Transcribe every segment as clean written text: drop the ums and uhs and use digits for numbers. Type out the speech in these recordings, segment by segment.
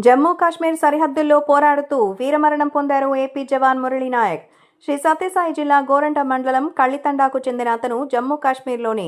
జమ్మూ కాశ్మీర్ సరిహద్దుల్లో పోరాడుతూ వీరమరణం పొందారు ఏపీ జవాన్ మురళీ నాయక్. శ్రీ సత్యసాయి జిల్లా గోరంట మండలం కళ్లితండాకు చెందిన అతను జమ్మూ కాశ్మీర్లోని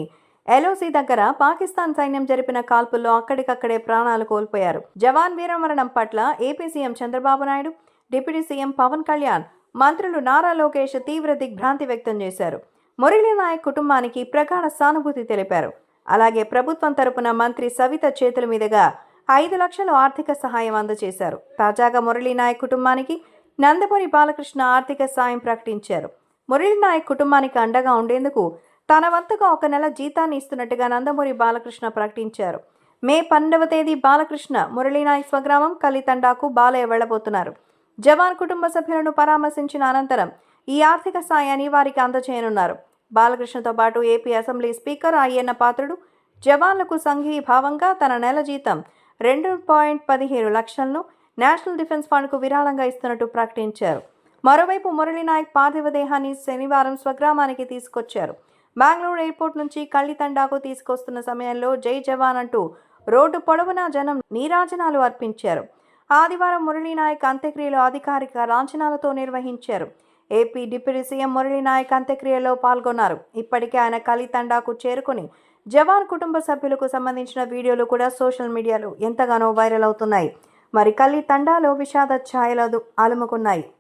ఎల్ఓసి దగ్గర పాకిస్తాన్ సైన్యం జరిపిన కాల్పుల్లో అక్కడికక్కడే ప్రాణాలు కోల్పోయారు. జవాన్ వీరమరణం పట్ల AP CM Chandrababu Naidu, deputy CM Pawan Kalyan, మంత్రులు నారా లోకేష్ తీవ్ర దిగ్భ్రాంతి వ్యక్తం చేశారు. మురళీ నాయక్ కుటుంబానికి ప్రగాఢ సానుభూతి తెలిపారు. అలాగే ప్రభుత్వం తరపున మంత్రి సవిత చేతుల మీదుగా 5 లక్షల ఆర్థిక సహాయం అందజేశారు. తాజాగా మురళీ నాయక్ కుటుంబానికి నందమూరి బాలకృష్ణ ఆర్థిక సాయం ప్రకటించారు. మురళీ నాయక్ కుటుంబానికి అండగా ఉండేందుకు తన వంతుగా 1 నెల జీతాన్ని ఇస్తున్నట్టుగా నందమూరి బాలకృష్ణ ప్రకటించారు. మే 12వ తేదీ బాలకృష్ణ మురళీ నాయక్ స్వగ్రామం కలితండాకు బాలయ్య వెళ్లబోతున్నారు. జవాన్ కుటుంబ సభ్యులను పరామర్శించిన అనంతరం ఈ ఆర్థిక సాయాన్ని వారికి అందజేయనున్నారు. బాలకృష్ణతో పాటు AP assembly speaker Ayyanna Patrudu జవాన్లకు సంఘీభావంగా తన నెల జీతం 2.17 లక్షలను నేషనల్ డిఫెన్స్ ఫండ్కు విరాళంగా ఇస్తున్నట్టు ప్రకటించారు. మరోవైపు మురళీ నాయక్ పార్థివ దేహాన్ని శనివారం స్వగ్రామానికి తీసుకొచ్చారు. బెంగళూరు ఎయిర్పోర్ట్ నుంచి కళ్లితండాకు తీసుకొస్తున్న సమయంలో జై జవాన్ అంటూ రోడ్డు పొడవునా జనం నీరాజనాలు అర్పించారు. ఆదివారం మురళీ నాయక్ అంత్యక్రియలు అధికారిక లాంఛనాలతో నిర్వహించారు. AP deputy CM Murali Naik అంత్యక్రియలో పాల్గొన్నారు. ఇప్పటికే ఆయన కళ్లితండాకు చేరుకుని జవాన్ కుటుంబ సభ్యులకు సంబంధించిన వీడియోలు కూడా సోషల్ మీడియాలో ఎంతగానో వైరల్ అవుతున్నాయి. మరి కళ్లితండాలో విషాద ఛాయలు అలుముకున్నాయి.